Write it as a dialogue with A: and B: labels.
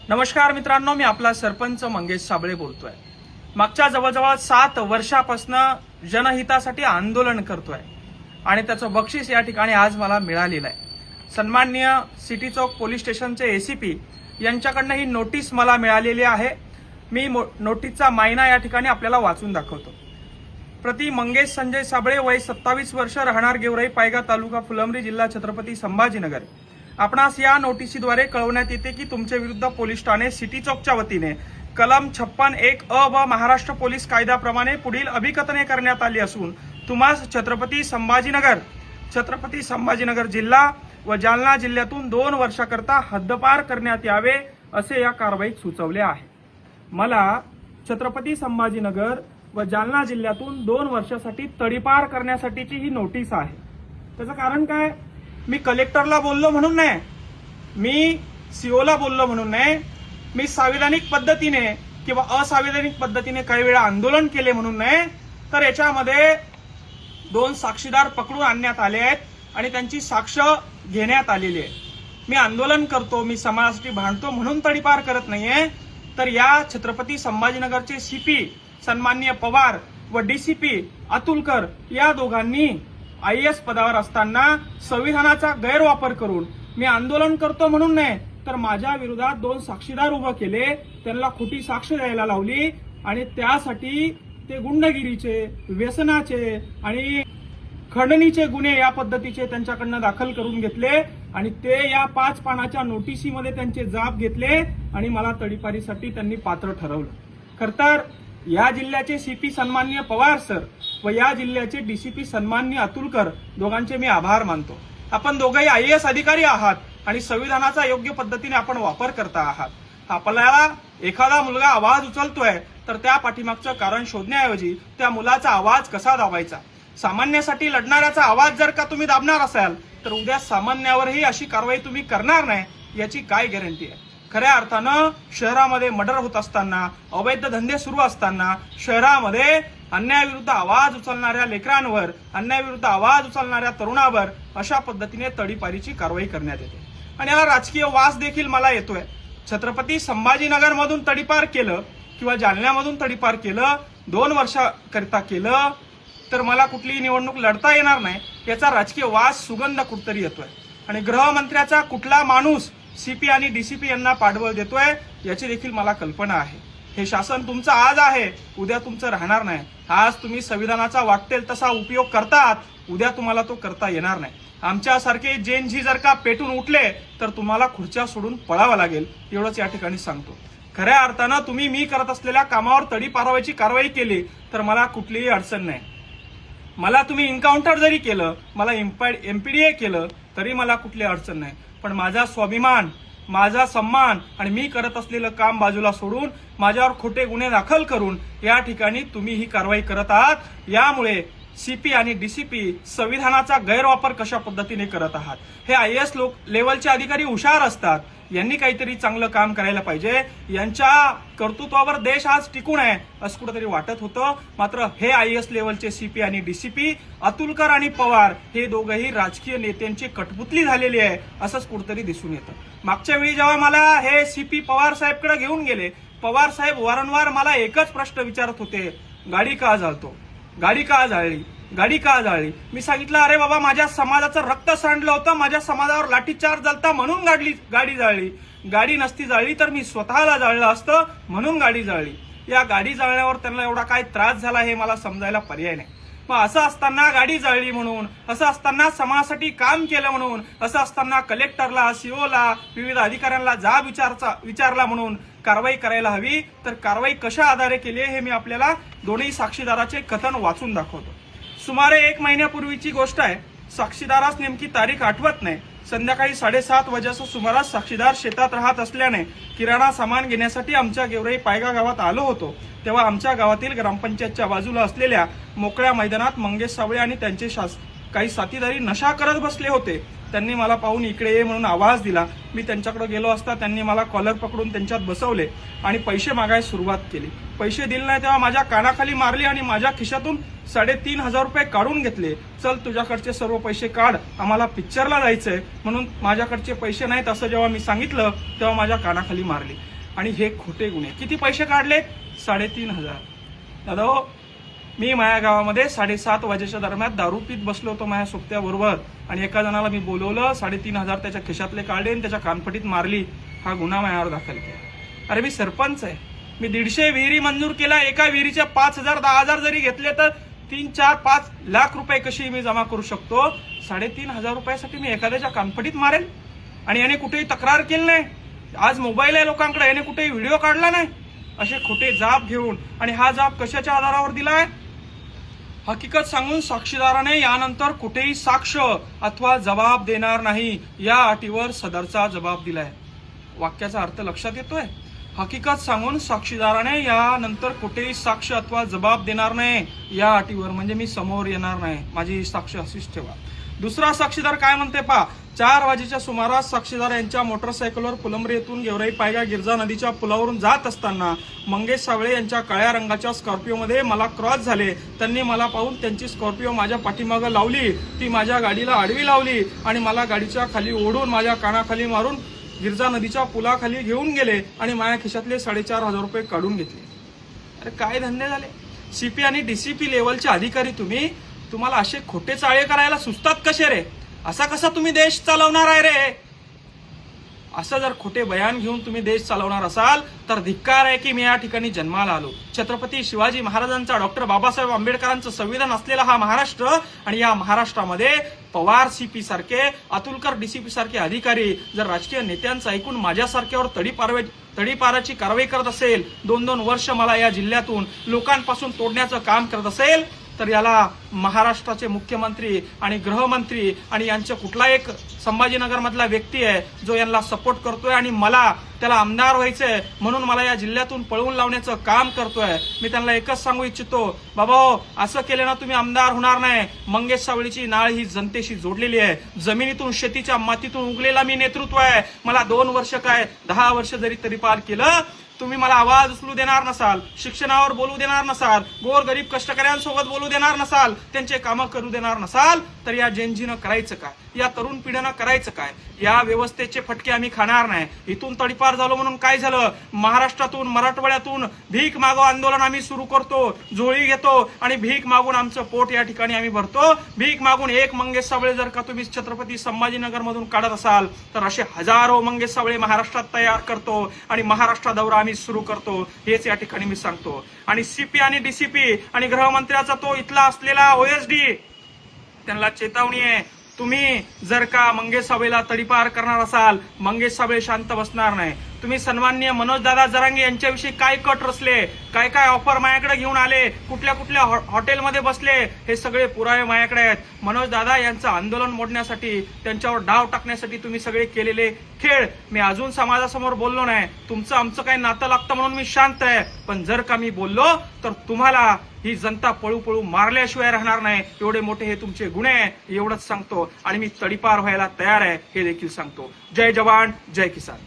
A: नमस्कार मित्रांनो, मी आपला सरपंच मंगेश साबळे बोलतोय। मागच्या जवळजवळ 7 वर्षापासून जनहितासाठी आंदोलन करतोय आणि त्याचं बक्षीस या ठिकाणी आज मला मिळालेलं आहे। सन्माननीय सिटी चौक पोलीस स्टेशनचे एसीपी यांच्याकडनं ही नोटीस मला मिळालेली आहे। मी नोटीसचा मायना या ठिकाणी आपल्याला वाचून दाखवतो। प्रति मंगेश संजय साबळे, वय 27 वर्ष, राहणार गेवराई, पायगा, तालुका फुलंब्री, जिल्हा छत्रपती संभाजीनगर। आपणास या नोटिसीद्वारे कळवण्यात येते की तुमच्या विरुद्ध पोलीस ठाणे सिटी चौकच्या वतीने कलम 56(1) व महाराष्ट्र पोलीस कायद्याप्रमाणे पुढील अभिकथने करण्यात आली असून तुम्हास छत्रपती संभाजीनगर जिल्हा व जालना जिल्ह्यातून 2 वर्षाकरता हद्दपार करण्यात यावे असे या कारवाईत सुचवले आहे। मला छत्रपती संभाजीनगर व जालना जिल्ह्यातून 2 वर्षासाठी तडीपार करण्यासाठीची ही नोटीस आहे। त्याचं कारण काय? मी कलेक्टरला बोललो म्हणून नाही, मी सीओला बोललो म्हणून नाही, मी संविधानिक पद्धतीने किंवा असंविधानिक पद्धतीने काही वेळा आंदोलन केले म्हणून नाही, तर याच्यामध्ये 2 साक्षीदार पकडून आणण्यात आले आहेत आणि त्यांची साक्ष घेण्यात आलेली आहे। मी आंदोलन करतो, मी समाजासाठी भांडतो म्हणून तडीपार करत नाहीये, तर या छत्रपती संभाजीनगरचे सीपी सन्माननीय पवार व डीसीपी अतुलकर या दोघांनी IAS पदावर असताना संविधानाचा गैरवापर करून मी आंदोलन करतो म्हणून नाही, तर माझ्या विरोधात 2 साक्षीदार उभे केले, त्यांना खोटी साक्ष द्यायला लावली आणि त्यासाठी ते गुंडगिरीचे, व्यसनाचे आणि खंडणीचे गुन्हे या पद्धतीचे त्यांच्याकडनं दाखल करून घेतले आणि ते या 5 पानाच्या नोटिसीमध्ये त्यांचे जाब घेतले आणि मला तडीपारीसाठी त्यांनी पात्र ठरवलं। खरं तर या जिल्ह्याचे सीपी सन्माननीय पवार सर व या जिल्ह्याचे डीसीपी सन्माननीय अतुलकर दोघांचे मी आभार मानतो। आपण दोघंही IAS अधिकारी आहात आणि संविधानाचा योग्य पद्धतीने आपण वापर करता आहात। आपल्याला एखादा मुलगा आवाज उचलतोय तर त्या पाठीमागचं कारण शोधण्याऐवजी त्या मुलाचा आवाज कसा दाबायचा, सामान्यासाठी लढणाऱ्याचा आवाज जर का तुम्ही दाबणार असाल तर उद्या सामान्यावरही अशी कारवाई तुम्ही करणार नाही याची काय गॅरंटी आहे? खऱ्या अर्थानं शहरामध्ये मर्डर होत असताना, अवैध धंदे सुरू असताना, शहरामध्ये अन्यायाविरुद्ध आवाज उचलणाऱ्या लेकरांवर, अन्यायाविरुद्ध आवाज उचलणाऱ्या तरुणावर अशा पद्धतीने तडीपारीची कारवाई करण्यात येते आणि याला राजकीय वास देखील मला येतोय। छत्रपती संभाजीनगर मधून तडीपार केलं किंवा जालन्यामधून तडीपार केलं, 2 वर्षाकरिता केलं, तर मला कुठलीही निवडणूक लढता येणार नाही याचा राजकीय वास, सुगंध कुठतरी येतोय आणि गृहमंत्र्याचा कुठला माणूस सीपी आणि डीसीपी यांना पाठबळ देतोय याची देखील मला कल्पना आहे। हे शासन तुमचं आज आहे, उद्या तुमचं राहणार नाही। आज तुम्ही संविधानाचा वाटेल तसा उपयोग करतात, उद्या तुम्हाला तो करता येणार नाही। आमच्यासारखे जेनजी जर का पेटून उठले तर तुम्हाला खुर्च्या सोडून पळावं लागेल, एवढंच या ठिकाणी सांगतो। खऱ्या अर्थानं तुम्ही मी करत असलेल्या कामावर तडीपारवाची कारवाई केली तर मला कुठलीही अडचण नाही। मला तुम्ही एन्काउंटर जरी केलं, मला MPDA केलं तरी मला कुठली अडचण नाही, पण माझा स्वाभिमान, माझा सन्मान आणि मी करत असलेलं काम बाजूला सोडून माझ्यावर खोटे गुन्हे दाखल करून या ठिकाणी तुम्ही ही कारवाई करत आहात। यामुळे सीपी आणि डीसीपी संविधानाचा गैरवापर कशा पद्धतीने करत आहात। हे IAS लेवलचे अधिकारी हुशार असतात, यांनी काहीतरी चांगलं काम करायला पाहिजे। यांच्या कर्तृत्वावर देश आज टिकून आहे असं कुठेतरी वाटत होतं, मात्र हे IAS लेवलचे सीपी आणि डीसीपी अतुलकर आणि पवार हे दोघंही राजकीय नेत्यांची कठपुतली झालेली आहे असंच कुठेतरी दिसून येतं। मागच्या वेळी जेव्हा मला हे सीपी पवार साहेबकडे घेऊन गेले, पवार साहेब वारंवार मला एकच प्रश्न विचारत होते, गाडी का जाळतो, गाडी का जाळली, गाडी का जाळली? मी सांगितलं, अरे बाबा, माझ्या समाजाचं रक्त सांडलं होतं, माझ्या समाजावर लाठीचार्ज झालता म्हणून गाडी जाळली। गाडी नसती जाळली तर मी स्वतःला जाळलं असतं म्हणून गाडी जाळली। या गाडी जाळण्यावर त्यांना एवढा काय त्रास झाला हे मला समजायला पर्याय नाही। मग असं असताना गाडी जाळली म्हणून, असं असताना समाजासाठी काम केलं म्हणून, असं असताना कलेक्टरला, सीओला, विविध अधिकाऱ्यांना जाब विचारला म्हणून कारवाई करायला हवी, तर कारवाई कशा आधारे केली हे मी आपल्याला दोन्ही साक्षीदाराचे कथन वाचून दाखवतो। सुमारे 1 महिन्यापूर्वीची गोष्ट आहे, साक्षीदारास नेमकी तारीख आठवत नाही। संध्याकाळी 7:30 वाजेच्या सुमारास साक्षीदार शेतात राहत असल्याने किराणा सामान घेण्यासाठी आमच्या गेवराई पायगा गावात आलो होतो, तेव्हा आमच्या गावातील ग्रामपंचायतच्या बाजूला असलेल्या मोकळ्या मैदानात मंगेश साबळे आणि त्यांचे काही साथीदारी नशा करत बसले होते। त्यांनी मला पाहून इकडे ये म्हणून आवाज दिला। मी त्यांच्याकडे गेलो असता त्यांनी मला कॉलर पकडून त्यांच्यात बसवले आणि पैसे मागायला सुरुवात केली। पैसे दिले नाही तेव्हा माझ्या कानाखाली मारली आणि माझ्या खिशातून 3,500 रुपये काढून घेतले। चल तुझ्याकडचे सर्व पैसे काढ, आम्हाला पिक्चरला जायचंय म्हणून माझ्याकडचे पैसे नाहीत असं जेव्हा मी सांगितलं तेव्हा माझ्या कानाखाली मारली। आणि हे खोटे गुन्हे. किती पैसे काढले? 3,500. दादा हो, मी माझ्या गावामध्ये 7:30 वाजेच्या दरम्यान दारू पीत बसलो होतो माझ्या सोबत्याबरोबर आणि एका जणाला मी बोलवलं, 3,500 त्याच्या खिशातले काढले आणि त्याच्या कानपटीत मारली. हा गुन्हा माझ्यावर दाखल केला. अरे मी सरपंच आहे, मी 150 विहिरी मंजूर केला. एका विहिरीच्या 5,000 10,000 जरी घेतले तर 3, 4, 5 लाख रुपये कशी मी जमा करू शकतो? 3,500 रुपयासाठी मी एखाद्याच्या कानपटीत मारेल? आणि याने कुठेही तक्रार केली नाही. आज मोबाईल आहे लोकांकडे, याने कुठेही व्हिडिओ काढला नाही. असे खोटे जाब घेऊन, आणि हा जाब कशाच्या आधारावर दिलाय? हकीकत सांगून साक्षीदाराने यानंतर कुठेही साक्ष अथवा जबाब देणार नाही या अटीवर सदरचा जबाब दिलाय. वाक्याचा अर्थ लक्षात येतोय? हकीकत सांगून साक्षीदाराने यानंतर कुठेही साक्ष अथवा जबाब देणार नाही या अटीवर, म्हणजे मी समोर येणार नाही, माझी साक्ष अशीच ठेवा. दुसरा साक्षीदार काय म्हणते पहा. 4 वाजेच्या सुमारास साक्षीदार यांच्या मोटरसायकलवर फुलंब्री येथून गेवराई पायगा गिरजा नदीच्या पुलावरून जात असताना मंगेश सावळे यांच्या काळ्या रंगाच्या स्कॉर्पिओमध्ये मला क्रॉस झाले. त्यांनी मला पाहून त्यांची स्कॉर्पिओ माझ्या पाठीमागं लावली. ती माझ्या गाडीला आडवी लावली आणि मला गाडीच्या खाली ओढून माझ्या कानाखाली मारून गिरजा नदीच्या पुलाखाली घेऊन गेले आणि माझ्या खिशातले 4,500 रुपये काढून घेतले. अरे काय धंदे झाले? सीपी आणि डीसीपी लेवलचे अधिकारी तुम्हाला असे खोटे चाळे करायला सुचतात कसे रे? असा कसा तुम्ही देश चालवणार आहे रे? असं जर खोटे बयान घेऊन तुम्ही देश चालवणार असाल तर धिक्कार आहे की मी या ठिकाणी जन्माला आलो. छत्रपती शिवाजी महाराजांचा, डॉक्टर बाबासाहेब आंबेडकरांचं संविधान असलेला हा महाराष्ट्र, आणि या महाराष्ट्रामध्ये पवार सीपी सारखे, अतुलकर डीसीपी सारखे अधिकारी जर राजकीय नेत्यांचं ऐकून माझ्यासारख्यावर तडीपाराची कारवाई करत असेल, 2-2 वर्ष मला या जिल्ह्यातून लोकांपासून तोडण्याचं काम करत असेल, तर याला महाराष्ट्राचे मुख्यमंत्री आणि गृहमंत्री आणि यांच्या कुठला एक संभाजीनगर मधला व्यक्ती आहे जो यांना सपोर्ट करतोय आणि मला त्याला आमदार व्हायचंय म्हणून मला या जिल्ह्यातून पळवून लावण्याचं काम करतोय, मी त्यांना एकच सांगू इच्छितो, बाबा हो, असं केलं ना तुम्ही आमदार होणार नाही. मंगेश सावळीची नाळ ही जनतेशी जोडलेली आहे. जमिनीतून, शेतीच्या मातीतून उगलेला मी नेतृत्व आहे. मला 2 वर्ष काय 10 वर्ष जरी तडीपार केलं, तुम्ही मला आवाज उचलू देणार नसाल, शिक्षणावर बोलू देणार नसाल, गोरगरीब कष्टकऱ्यांसोबत बोलू देणार नसाल, त्यांचे कामं करू देणार नसाल, तर या जेनजीनं करायचं काय? या तरुण पिढीनं करायचं काय? या व्यवस्थेचे फटके आम्ही खाणार नाही. इथून तडीपार झालो म्हणून काय झालं? महाराष्ट्रातून, मराठवाड्यातून भीक मागो आंदोलन आम्ही सुरू करतो, झोळी घेतो आणि भीक मागून आमचं पोट या ठिकाणी आम्ही भरतो. भीक मागून एक मंगेश सावळे जर का तुम्ही छत्रपती संभाजीनगर मधून काढत असाल तर असे हजारो मंगेश सावळे महाराष्ट्रात तयार करतो आणि महाराष्ट्र दौरा आम्ही सुरू करतो, हेच या ठिकाणी मी सांगतो. आणि सीपी आणि डीसीपी आणि गृहमंत्र्याचा तो इथला असलेला ओएसडी, त्यांना चेतावणी आहे, तुम्ही जर का मंगेश सावळेला तडीपार करणार असाल, मंगेश सावळे शांत बसणार नाही. तुम्ही सन्माननीय मनोजदादा जरांगे यांच्याविषयी काय कट रचले, काय काय ऑफर माझ्याकडे घेऊन आले, कुठल्या कुठल्या हॉटेलमध्ये बसले, हे सगळे पुरावे माझ्याकडे आहेत. मनोजदादा यांचं आंदोलन मोडण्यासाठी, त्यांच्यावर डाव टाकण्यासाठी तुम्ही सगळे केलेले खेळ मी अजून समाजासमोर बोललो नाही. तुमचं आमचं काही नातं लागतं म्हणून मी शांत आहे, पण जर का मी बोललो तर तुम्हाला ही जनता पळू पळू मारल्याशिवाय राहणार नाही. एवढे मोठे हे तुमचे गुन्हे, एवढंच सांगतो आणि मी तडीपार व्हायला तयार आहे हे देखील सांगतो. जय जवान, जय किसान.